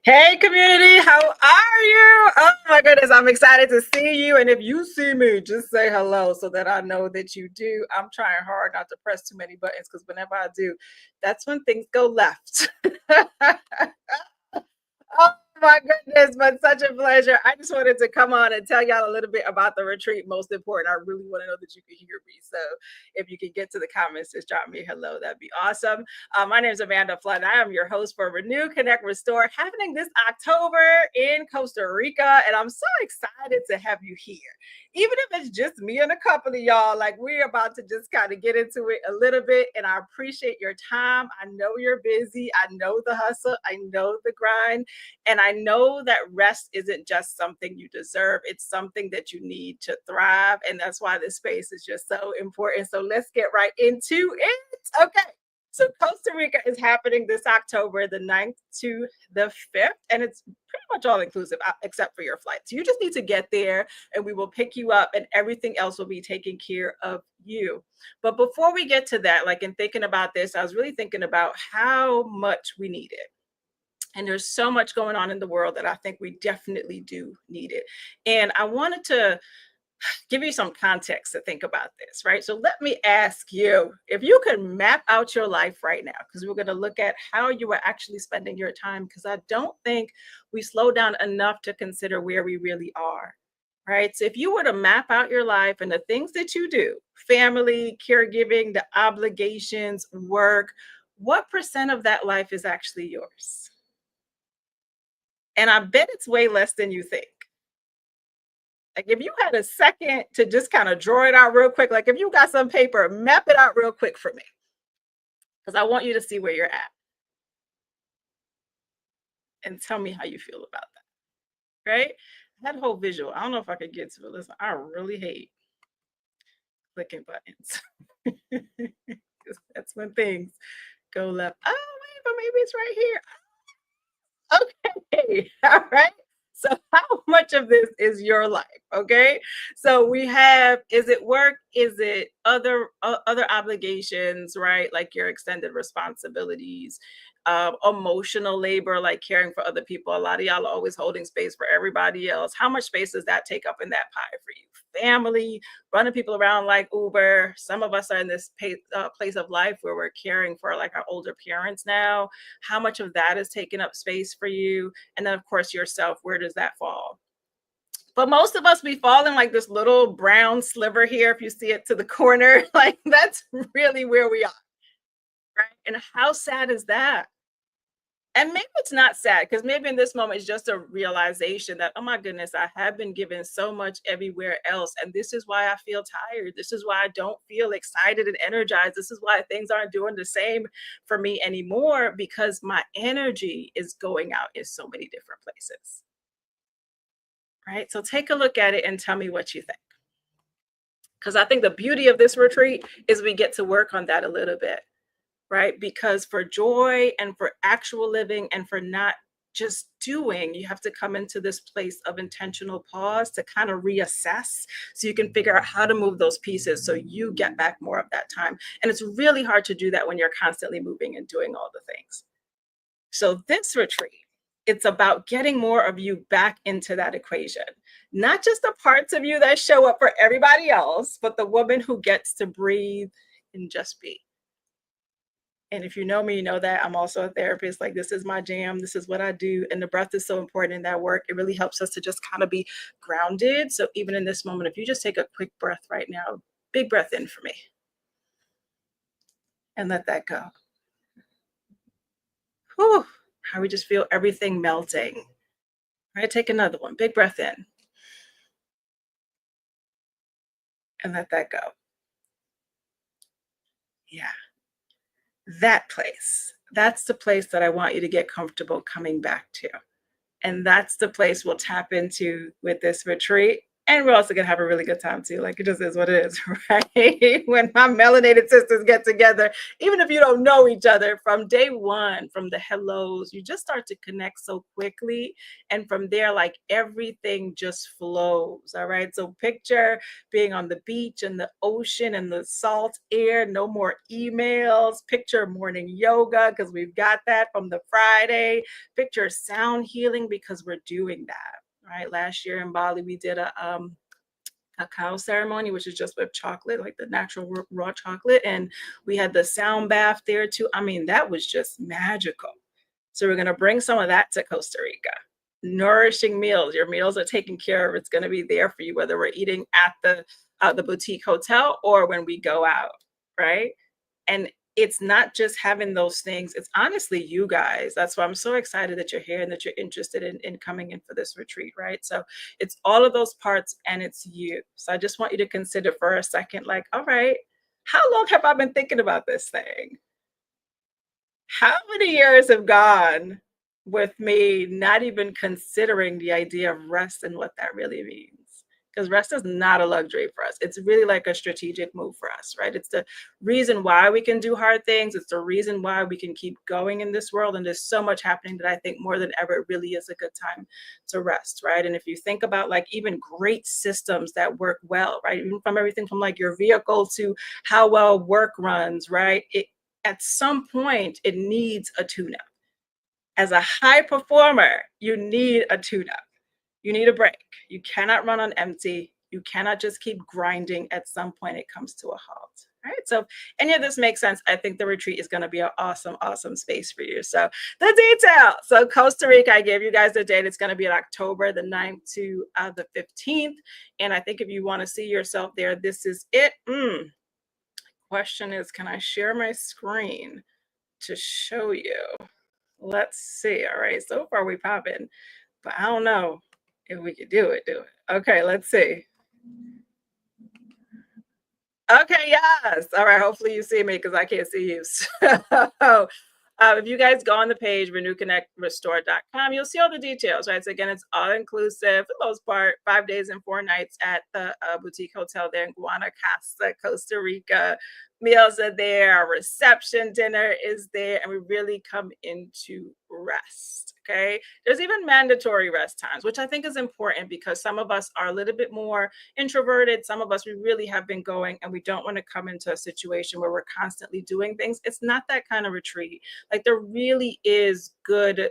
Hey, community, how are you? Oh my goodness, I'm excited to see you. And if you see me, just say hello so that I know that you do. I'm trying hard not to press too many buttons because whenever I do, that's when things go left. Oh my goodness, but such a pleasure. I just wanted to come on and tell y'all a little bit about the retreat. Most important, I really want to know that you can hear me. So if you can get to the comments, just drop me a hello. That'd be awesome. My name is Amanda Flood. I am your host for Renew, Connect, Restore, happening this October in Costa Rica. And I'm so excited to have you here. Even if it's just me and a couple of y'all, like we're about to just kind of get into it a little bit. And I appreciate your time. I know you're busy. I know the hustle. I know the grind. And I know that rest isn't just something you deserve, it's something that you need to thrive. And that's why this space is just so important. So let's get right into it. Okay. So Costa Rica is happening this October, the 9th to the 5th, and it's pretty much all inclusive except for your flights. You just need to get there and we will pick you up and everything else will be taken care of you. But before we get to that, like in thinking about this, I was really thinking about how much we need it. And there's so much going on in the world that I think we definitely do need it. And I wanted to give you some context to think about this, right? So let me ask you if you could map out your life right now, because we're going to look at how you are actually spending your time, because I don't think we slow down enough to consider where we really are. Right. So if you were to map out your life and the things that you do, family, caregiving, the obligations, work, what percent of that life is actually yours? And I bet it's way less than you think. Like if you had a second to just kind of draw it out real quick, like if you got some paper, map it out real quick for me, because I want you to see where you're at and tell me how you feel about that. Right? That whole visual. I don't know if I could get to it. Listen, I really hate clicking buttons. 'Cause that's when things go left. Oh, wait, but maybe it's right here. Okay. All right. So how much of this is your life? Okay. So we have, is it work? Is it other obligations, right? Like your extended responsibilities, emotional labor, like caring for other people. A lot of y'all are always holding space for everybody else. How much space does that take up in that pie for you? Family, running people around like Uber. Some of us are in this place of life where we're caring for like our older parents now. How much of that is taking up space for you? And then, of course, yourself, where does that fall? But most of us, we fall in like this little brown sliver here. If you see it to the corner, like that's really where we are. Right. And how sad is that? And maybe it's not sad because maybe in this moment it's just a realization that, oh my goodness, I have been given so much everywhere else. And this is why I feel tired. This is why I don't feel excited and energized. This is why things aren't doing the same for me anymore, because my energy is going out in so many different places. Right. So take a look at it and tell me what you think. Because I think the beauty of this retreat is we get to work on that a little bit, right? Because for joy and for actual living and for not just doing, you have to come into this place of intentional pause to kind of reassess so you can figure out how to move those pieces so you get back more of that time. And it's really hard to do that when you're constantly moving and doing all the things. So this retreat, it's about getting more of you back into that equation. Not just the parts of you that show up for everybody else, but the woman who gets to breathe and just be. And if you know me, you know that I'm also a therapist. Like, this is my jam. This is what I do. And the breath is so important in that work. It really helps us to just kind of be grounded. So even in this moment, if you just take a quick breath right now, big breath in for me and let that go. Whew, how we just feel everything melting. All right, take another one. Big breath in and let that go. Yeah, that place. That's the place that I want you to get comfortable coming back to. And that's the place we'll tap into with this retreat. And we're also gonna have a really good time too. Like it just is what it is, right? When my melanated sisters get together, even if you don't know each other from day one, from the hellos, you just start to connect so quickly. And from there, like everything just flows. All right. So picture being on the beach and the ocean and the salt air, no more emails. Picture morning yoga because we've got that from the Friday. Picture sound healing because we're doing that. Right. Last year in Bali, we did a cow ceremony, which is just with chocolate, like the natural raw chocolate. And we had the sound bath there too. I mean, that was just magical. So we're going to bring some of that to Costa Rica. Nourishing meals. Your meals are taken care of. It's going to be there for you, whether we're eating at the boutique hotel or when we go out, right? And it's not just having those things. It's honestly you guys. That's why I'm so excited that you're here and that you're interested in coming in for this retreat, right? So it's all of those parts and it's you. So I just want you to consider for a second, like, all right, how long have I been thinking about this thing? How many years have gone with me not even considering the idea of rest and what that really means? Because rest is not a luxury for us. It's really like a strategic move for us, right? It's the reason why we can do hard things. It's the reason why we can keep going in this world. And there's so much happening that I think more than ever, it really is a good time to rest, right? And if you think about like even great systems that work well, right? Even from everything from like your vehicle to how well work runs, right? At some point it needs a tune up. As a high performer, you need a tune up. You need a break. You cannot run on empty. You cannot just keep grinding. At some point it comes to a halt. All right. So if any of this makes sense, I think the retreat is going to be an awesome, awesome space for you. So the detail. So Costa Rica, I gave you guys the date. It's going to be in October the 9th to the 15th. And I think if you want to see yourself there, this is it. Question is, can I share my screen to show you? Let's see. All right. So far we popping, but I don't know if we could do it. Do it. Okay. Let's see. Okay. Yes. All right. Hopefully you see me because I can't see you. So, if you guys go on the page, renewconnectrestore.com, you'll see all the details, right? So again, it's all inclusive for the most part, 5 days and 4 nights at the boutique hotel there in Guanacaste, Costa Rica. Meals are there, our reception dinner is there, and we really come into rest. Okay. There's even mandatory rest times, which I think is important because some of us are a little bit more introverted. Some of us, we really have been going and we don't want to come into a situation where we're constantly doing things. It's not that kind of retreat. Like there really is good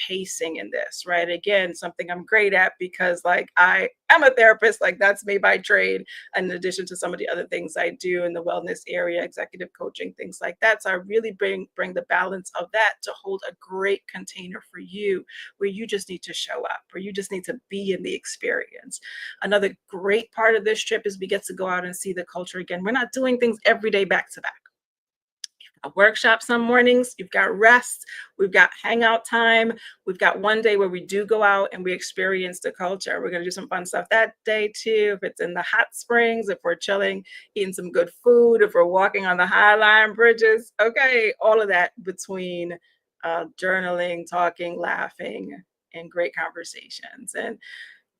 pacing in this, right? Again, something I'm great at because like I am a therapist, like that's me by trade, in addition to some of the other things I do in the wellness area, executive coaching, things like that. So I really bring the balance of that to hold a great container for you where you just need to show up, where you just need to be in the experience. Another great part of this trip is we get to go out and see the culture again. We're not doing things every day back to back. A workshop some mornings, you've got rest, we've got hangout time, we've got one day where we do go out and we experience the culture. We're going to do some fun stuff that day too. If it's in the hot springs, if we're chilling, eating some good food, if we're walking on the High Line bridges, okay, all of that between journaling, talking, laughing, and great conversations. And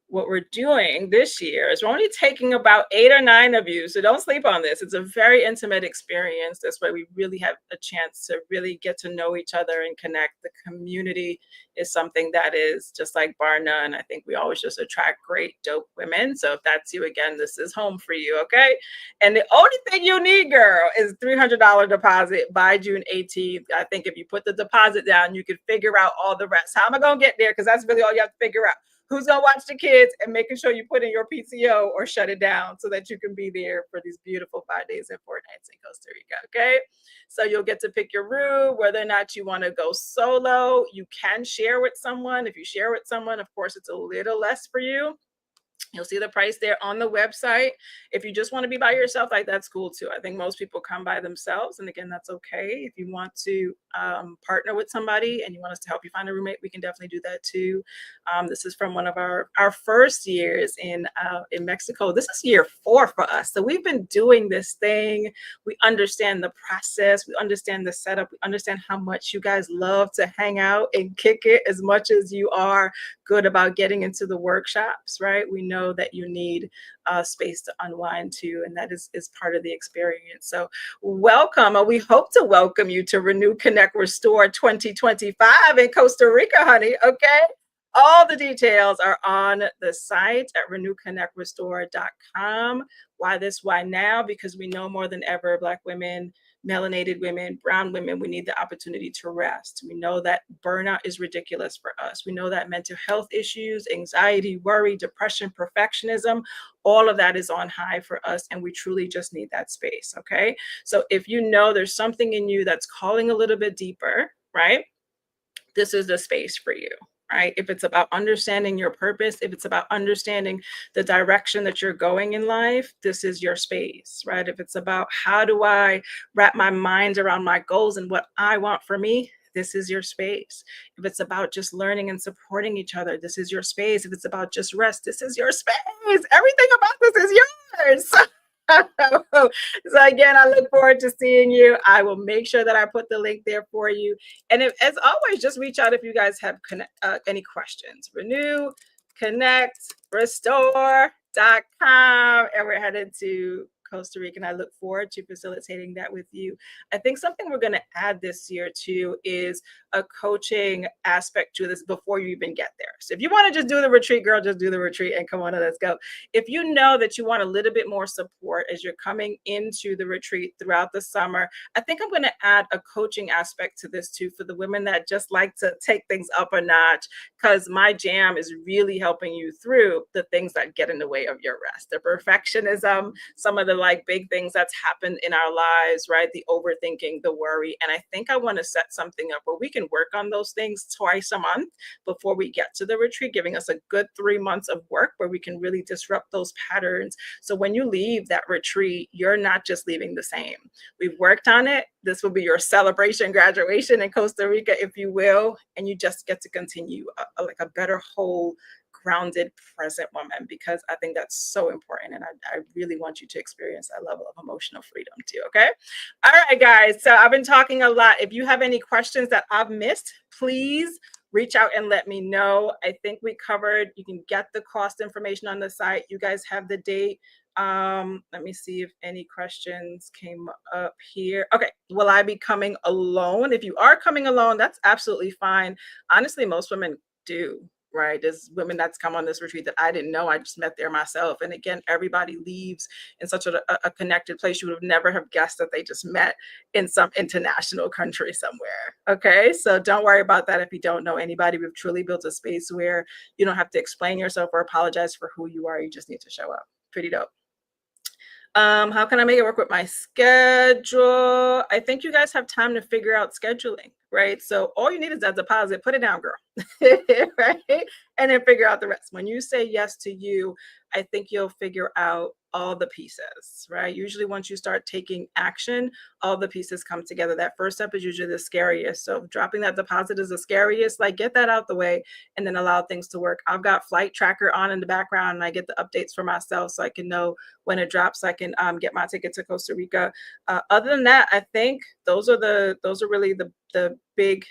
what we're doing this year is we're only taking about 8 or 9 of you. So don't sleep on this. It's a very intimate experience. That's why we really have a chance to really get to know each other and connect. The community is something that is just like bar none. I think we always just attract great, dope women. So if that's you, again, this is home for you. Okay. And the only thing you need, girl, is $300 deposit by June 18th. I think if you put the deposit down, you can figure out all the rest. How am I going to get there? Because that's really all you have to figure out. Who's going to watch the kids and making sure you put in your PTO or shut it down so that you can be there for these beautiful 5 days and 4 nights in Costa Rica. Okay. So you'll get to pick your room, whether or not you want to go solo. You can share with someone. If you share with someone, of course, it's a little less for you. You'll see the price there on the website. If you just want to be by yourself, like that's cool too. I think most people come by themselves. And again, that's okay. If you want to partner with somebody and you want us to help you find a roommate, we can definitely do that too. This is from one of our first years in Mexico. This is year 4 for us. So we've been doing this thing. We understand the process. We understand the setup. We understand how much you guys love to hang out and kick it as much as you are good about getting into the workshops, right? We know that you need space to unwind too, and that is part of the experience. So welcome. We hope to welcome you to Renew, Connect, Restore 2025 in Costa Rica, honey. Okay. All the details are on the site at renewconnectrestore.com. Why this? Why now? Because we know more than ever, Black women, melanated women, brown women, we need the opportunity to rest. We know that burnout is ridiculous for us. We know that mental health issues, anxiety, worry, depression, perfectionism, all of that is on high for us. And we truly just need that space. Okay. So if you know there's something in you that's calling a little bit deeper, right? This is the space for you, right? If it's about understanding your purpose, if it's about understanding the direction that you're going in life, this is your space, right? If it's about how do I wrap my mind around my goals and what I want for me, this is your space. If it's about just learning and supporting each other, this is your space. If it's about just rest, this is your space. Everything about this is yours. So again, I look forward to seeing you. I will make sure that I put the link there for you. And if, as always, just reach out if you guys have any questions. Renew, connect, restore.com. And we're headed to Costa Rica, and I look forward to facilitating that with you. I think something we're going to add this year too is a coaching aspect to this before you even get there. So if you want to just do the retreat, girl, just do the retreat and come on and let's go. If you know that you want a little bit more support as you're coming into the retreat throughout the summer, I think I'm going to add a coaching aspect to this too for the women that just like to take things up a notch, because my jam is really helping you through the things that get in the way of your rest, the perfectionism, some of the like big things that's happened in our lives, right? The overthinking, the worry. And I think I want to set something up where we can work on those things twice a month before we get to the retreat, giving us a good 3 months of work where we can really disrupt those patterns. So when you leave that retreat, you're not just leaving the same. We've worked on it. This will be your celebration graduation in Costa Rica, if you will, and you just get to continue like a better whole grounded, present woman, because I think that's so important. And I really want you to experience that level of emotional freedom too. Okay. All right, guys. So I've been talking a lot. If you have any questions that I've missed, please reach out and let me know. I think we covered, you can get the cost information on the site. You guys have the date. Let me see if any questions came up here. Okay. Will I be coming alone? If you are coming alone, that's absolutely fine. Honestly, most women do. Right. There's women that's come on this retreat that I didn't know. I just met there myself. And again, everybody leaves in such a connected place. You would have never have guessed that they just met in some international country somewhere. Okay. So don't worry about that if you don't know anybody. We've truly built a space where you don't have to explain yourself or apologize for who you are. You just need to show up. Pretty dope. How can I make it work with my schedule? I think you guys have time to figure out scheduling, right? So all you need is that deposit. Put it down, girl. Right? And then figure out the rest. When you say yes to you, I think you'll figure out all the pieces, right? Usually once you start taking action, all the pieces come together. That first step is usually the scariest. So dropping that deposit is the scariest. Like, get that out the way and then allow things to work. I've got flight tracker on in the background and I get the updates for myself so I can know when it drops. I can get my ticket to Costa Rica. Other than that, I think those are really the big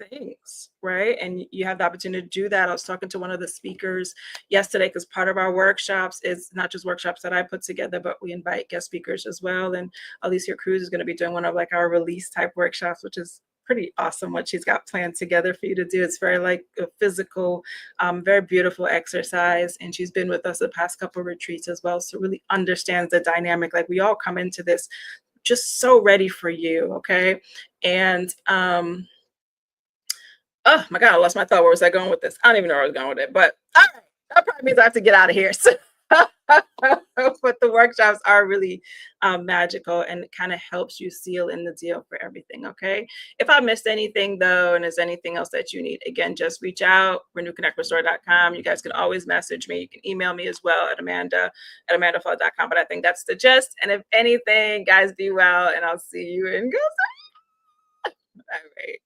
things, right? And you have the opportunity to do that. I was talking to one of the speakers yesterday because part of our workshops is not just workshops that I put together, but we invite guest speakers as well. And Alicia Cruz is going to be doing one of like our release type workshops, which is pretty awesome what she's got planned together for you to do. It's very like a physical, very beautiful exercise. And she's been with us the past couple of retreats as well. So really understands the dynamic. Like, we all come into this just so ready for you. Okay. And oh my God, I lost my thought. Where was I going with this? I don't even know where I was going with it, but all right, that probably means I have to get out of here. So, but the workshops are really magical, and it kind of helps you seal in the deal for everything. Okay. If I missed anything though, and there's anything else that you need, again, just reach out, renewconnectrestore.com. You guys can always message me. You can email me as well at amanda@amandaflow.com. But I think that's the gist. And if anything, guys, be well, and I'll see you in Costa Rica. All right.